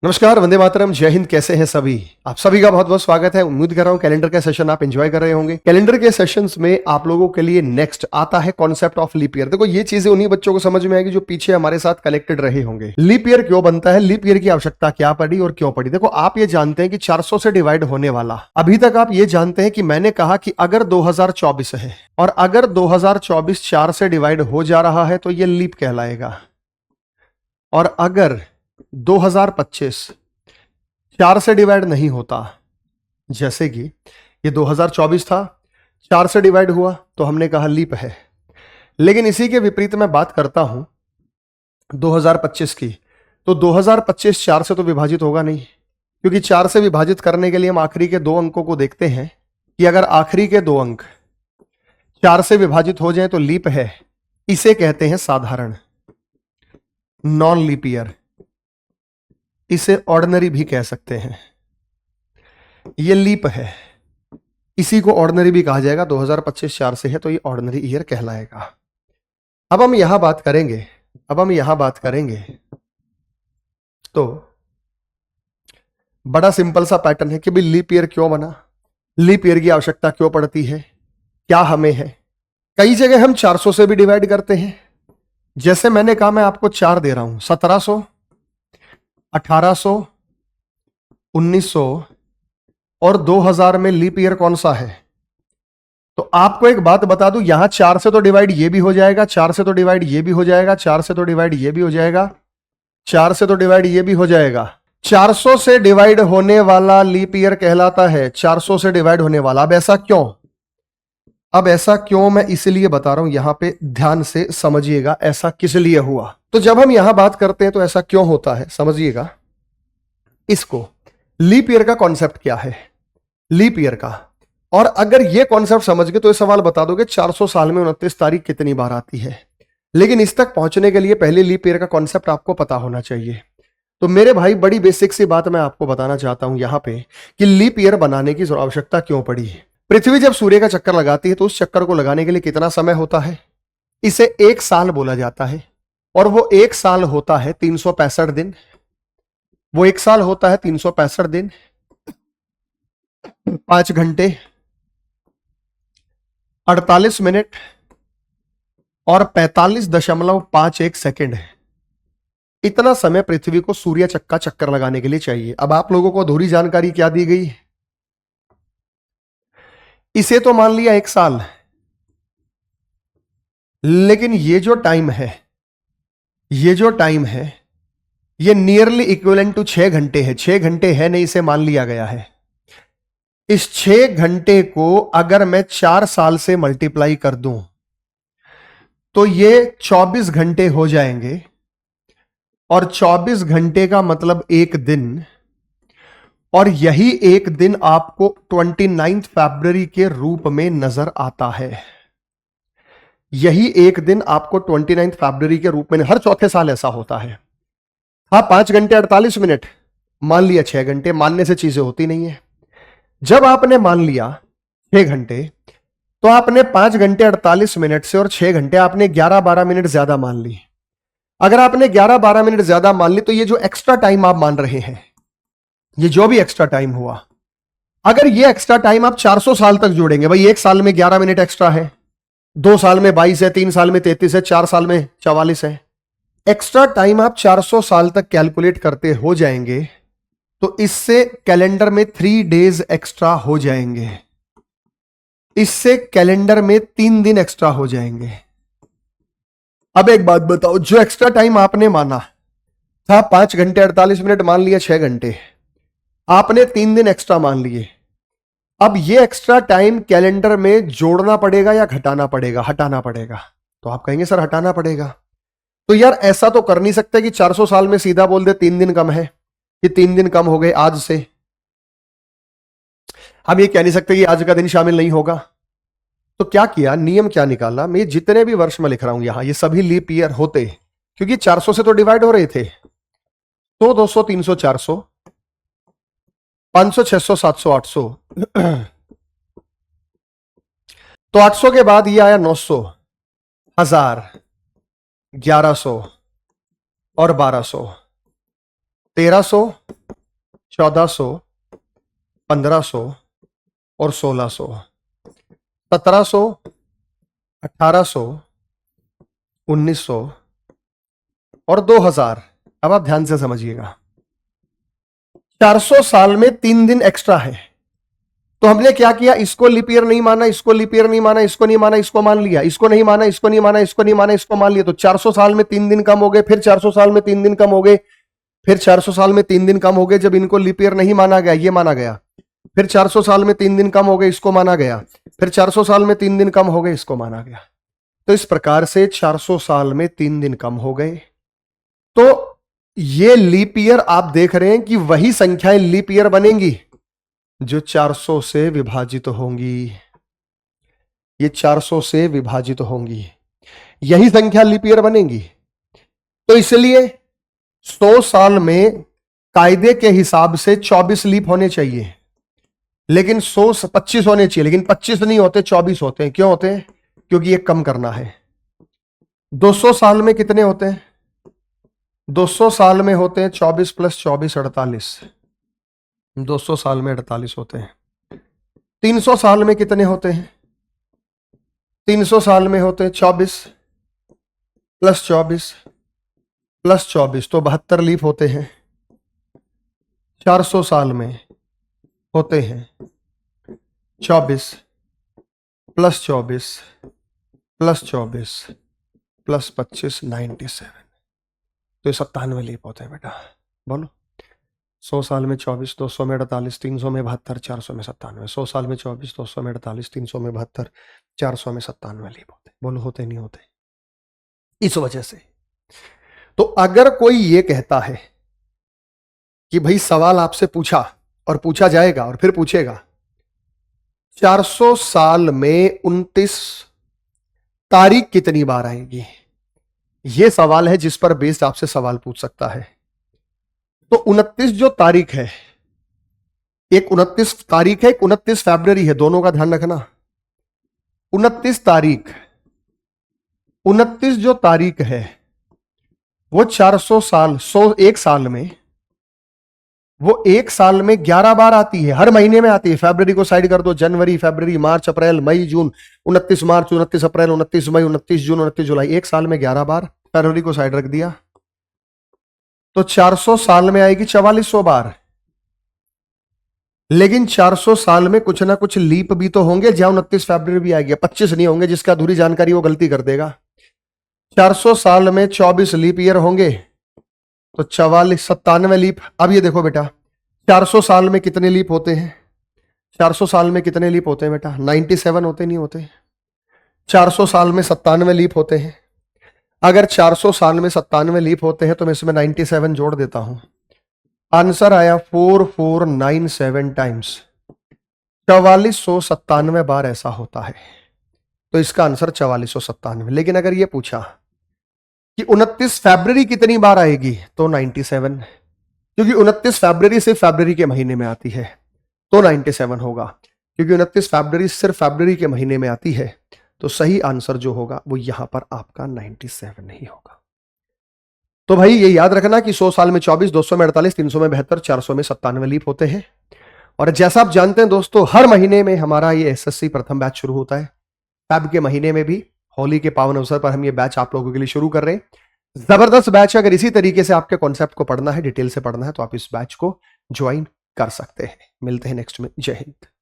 नमस्कार, वंदे मातरम, जय हिंद। कैसे हैं सभी? आप सभी का बहुत बहुत स्वागत है। उम्मीद कर रहा हूं कैलेंडर के सेशन आप एंजॉय कर रहे होंगे। कैलेंडर के सेशंस में आप लोगों के लिए नेक्स्ट आता है कॉन्सेप्ट ऑफ लीप ईयर। देखो, ये चीजें उन्हीं बच्चों को समझ में आएगी जो पीछे हमारे साथ कलेक्टेड रहे होंगे। लीप ईयर क्यों बनता है, लीप ईयर की आवश्यकता क्या पड़ी और क्यों पड़ी। देखो, आप ये जानते हैं कि 400 से डिवाइड होने वाला, अभी तक आप ये जानते हैं कि मैंने कहा कि अगर 2024 है और अगर 2024 4 से डिवाइड हो जा रहा है तो ये लीप कहलाएगा, और अगर 2025 4 से डिवाइड नहीं होता, जैसे कि ये 2024 था, 4 से डिवाइड हुआ तो हमने कहा लीप है। लेकिन इसी के विपरीत मैं बात करता हूं 2025 की, तो 2025 4 से तो विभाजित होगा नहीं, क्योंकि 4 से विभाजित करने के लिए हम आखिरी के 2 अंकों को देखते हैं कि अगर आखिरी के 2 अंक 4 से विभाजित हो जाए तो लीप है। इसे कहते हैं साधारण, नॉन लीप ईयर। इसे ऑर्डिनरी भी कह सकते हैं। ये लीप है, इसी को ऑर्डिनरी भी कहा जाएगा। 2025 4 से है तो ये ऑर्डिनरी ईयर कहलाएगा। अब हम यहां बात करेंगे तो बड़ा सिंपल सा पैटर्न है कि भाई लीप ईयर क्यों बना, लीप ईयर की आवश्यकता क्यों पड़ती है, क्या हमें है। कई जगह हम 400 से भी डिवाइड करते हैं। जैसे मैंने कहा, मैं आपको 4 दे रहा हूं, 1700, 1800, 1900 और 2000 में लीप ईयर कौन सा है। तो आपको एक बात बता दूं, यहां 4 से तो डिवाइड ये भी हो जाएगा, 4 से तो डिवाइड ये भी हो जाएगा, 4 से तो डिवाइड ये भी हो जाएगा, 4 से तो डिवाइड ये भी हो जाएगा। 400 से डिवाइड होने वाला लीप ईयर कहलाता है, 400 से डिवाइड होने वाला। अब ऐसा क्यों मैं इसलिए बता रहा हूं, यहां पे ध्यान से समझिएगा ऐसा किस लिए हुआ। तो जब हम यहां बात करते हैं तो ऐसा क्यों होता है, समझिएगा इसको। लीप ईयर का कॉन्सेप्ट क्या है, लीप ईयर का, और अगर ये कॉन्सेप्ट समझ गए तो ये सवाल बता दोगे 400 साल में 29 तारीख कितनी बार आती है। लेकिन इस तक पहुंचने के लिए पहले लीप ईयर का कॉन्सेप्ट आपको पता होना चाहिए। तो मेरे भाई, बड़ी बेसिक सी बात मैं आपको बताना चाहता हूं यहां पे कि लीप ईयर बनाने की आवश्यकता क्यों पड़ी। पृथ्वी जब सूर्य का चक्कर लगाती है तो उस चक्कर को लगाने के लिए कितना समय होता है, इसे 1 साल बोला जाता है। और वो 1 साल होता है 365 दिन। वो 1 साल होता है 365 दिन, 5 घंटे, 48 मिनट और 45.51 सेकेंड है। इतना समय पृथ्वी को सूर्य का चक्कर लगाने के लिए चाहिए। अब आप लोगों को अधूरी जानकारी क्या दी गई, इसे तो मान लिया 1 साल, लेकिन ये जो टाइम है ये नियरली इक्विवेलेंट टू 6 घंटे है। 6 घंटे है नहीं, इसे मान लिया गया है। इस 6 घंटे को अगर मैं 4 साल से मल्टीप्लाई कर दूं तो ये 24 घंटे हो जाएंगे, और 24 घंटे का मतलब 1 दिन, और यही 1 दिन आपको 29 फरवरी के रूप में नजर आता है। यही 1 दिन आपको 29 फरवरी के रूप में, हर चौथे साल ऐसा होता है। हाँ, 5 घंटे 48 मिनट मान लिया, 6 घंटे मानने से चीजें होती नहीं है। जब आपने मान लिया 6 घंटे, तो आपने 5 घंटे 48 मिनट से और 6 घंटे आपने 11-12 मिनट ज्यादा मान ली। अगर आपने 11-12 मिनट ज्यादा मान ली तो ये जो एक्स्ट्रा टाइम आप मान रहे हैं, ये जो भी एक्स्ट्रा टाइम हुआ, अगर ये एक्स्ट्रा टाइम आप 400 साल तक जोड़ेंगे, भाई 1 साल में 11 मिनट एक्स्ट्रा है, 2 साल में 22 है, 3 साल में 33 है, 4 साल में 44 है, एक्स्ट्रा टाइम आप 400 साल तक कैलकुलेट करते हो जाएंगे तो इससे कैलेंडर में 3 डेज एक्स्ट्रा हो जाएंगे। इससे कैलेंडर में 3 दिन एक्स्ट्रा हो जाएंगे। अब एक बात बताओ, जो एक्स्ट्रा टाइम आपने माना था 5 घंटे 48 मिनट, मान लिया 6 घंटे, आपने 3 दिन एक्स्ट्रा मान लिए। अब ये एक्स्ट्रा टाइम कैलेंडर में जोड़ना पड़ेगा या घटाना पड़ेगा? हटाना पड़ेगा। तो आप कहेंगे सर हटाना पड़ेगा। तो यार ऐसा तो कर नहीं सकते कि 400 साल में सीधा बोल दे 3 दिन कम है, कि 3 दिन कम हो गए आज से। हम ये कह नहीं सकते कि आज का दिन शामिल नहीं होगा। तो क्या किया, नियम क्या निकाला, मैं जितने भी वर्ष में लिख रहा हूं यहां, ये सभी लीप ईयर होते, क्योंकि 400 से तो डिवाइड हो रहे थे। तो 200, 300, 400, 500, 600, 700, 800 तो 800 के बाद ये आया 900, 1000, 1100 और 1200, 1300, 1400, 1500 और 1600, 1700, 1800, 1900 और 2000। अब आप ध्यान से समझिएगा, 400 साल में 3 दिन एक्स्ट्रा है। तो हमने क्या किया, इसको लीप ईयर नहीं माना, इसको लीप ईयर नहीं माना, इसको नहीं माना, इसको मान लिया, इसको नहीं माना, इसको नहीं माना, इसको नहीं माना, इसको मान लिया। तो 400 साल में 3 दिन कम हो गए, फिर 400 साल में 3 दिन कम हो गए, फिर 400 साल में 3 दिन कम हो गए जब इनको लीप ईयर नहीं माना गया, ये माना गया। फिर 400 साल में 3 दिन कम हो गए, इसको माना गया। फिर 400 साल में 3 दिन कम हो गए, इसको माना गया। तो इस प्रकार से 400 साल में 3 दिन कम हो गए। तो ये लीप ईयर आप देख रहे हैं कि वही संख्याएं लीप ईयर बनेंगी जो 400 से विभाजित होंगी। ये 400 से विभाजित होंगी, यही संख्या लीप ईयर बनेंगी। तो इसलिए 100 साल में कायदे के हिसाब से 24 लीप होने चाहिए, लेकिन 25 होने चाहिए, लेकिन 25 नहीं होते, 24 होते हैं। क्यों होते हैं? क्योंकि ये कम करना है। 200 साल में कितने होते हैं? 200 साल में होते हैं 24 + 24 48। 200 साल में 48 होते हैं। 300 साल में कितने होते हैं? 300 साल में होते हैं 24 + 24 + 24, तो 72 लीप होते हैं। 400 साल में होते हैं 24 + 24 + 24 + 25 97, तो ये 97 लीप होते हैं बेटा। बोलो, 100 साल में 24, 200 में 48, 300 में 72, 400 में 97। 100 साल में 24, 200 में 48, 300 में 72, 400 में 97 लीप होते। बोलो, होते नहीं होते? इस वजह से तो अगर कोई ये कहता है कि भाई सवाल आपसे पूछा और पूछा जाएगा और फिर पूछेगा 400 साल में 29 तारीख कितनी बार आएगी, यह सवाल है जिस पर बेस्ड आपसे सवाल पूछ सकता है। तो 29 जो तारीख है, एक 29 तारीख है, एक 29 फरवरी है, दोनों का ध्यान रखना। 29 तारीख, 29 जो तारीख है वो 400 साल, 101 साल में, वो 1 साल में 11 बार आती है, हर महीने में आती है। फरवरी को साइड कर दो, जनवरी, फरवरी, मार्च, अप्रैल, मई, जून, 29 मार्च, 29 अप्रैल, 29 मई, 29 जून, 29 जुलाई, 1 साल में 11 बार। फरवरी को साइड रख दिया, तो 400 साल में आएगी 4400 बार। लेकिन 400 साल में कुछ ना कुछ लीप भी तो होंगे, जहां 29 फरवरी भी आएगी। 25 नहीं होंगे, जिसका अधूरी जानकारी वो गलती कर देगा। 400 साल में 24 लीप ईयर होंगे, तो 44, 97 लीप। अब ये देखो बेटा, 400 साल में कितने लीप होते हैं? 400 साल में कितने लीप होते हैं बेटा? 97 होते, नहीं होते? 400 साल में 97 लीप होते हैं। अगर 400 साल में 97 लीप होते हैं तो मैं इसमें 97 जोड़ देता हूं। आंसर आया 4497 टाइम्स। 4497 बार ऐसा होता है, तो इसका आंसर 4497। लेकिन अगर यह पूछा कि 29 फरवरी कितनी बार आएगी, तो 97, क्योंकि 29 फरवरी सिर्फ फरवरी के महीने में आती है, तो 97 होगा। क्योंकि 29 फरवरी सिर्फ फरवरी के महीने में आती है, तो सही आंसर जो होगा वो यहां पर आपका 97 नहीं होगा। तो भाई ये याद रखना कि 100 साल में 24, 200 में 48, 300 में 72, 400 में 97 लीप होते हैं। और जैसा आप जानते हैं दोस्तों, हर महीने में हमारा ये एसएससी प्रथम बैच शुरू होता है। फेब के महीने में भी होली के पावन अवसर पर हम ये बैच आप लोगों के लिए शुरू कर रहे हैं। जबरदस्त बैच। अगर इसी तरीके से आपके कॉन्सेप्ट को पढ़ना है, डिटेल से पढ़ना है, तो आप इस बैच को ज्वाइन कर सकते हैं। मिलते हैं नेक्स्ट में। जय हिंद।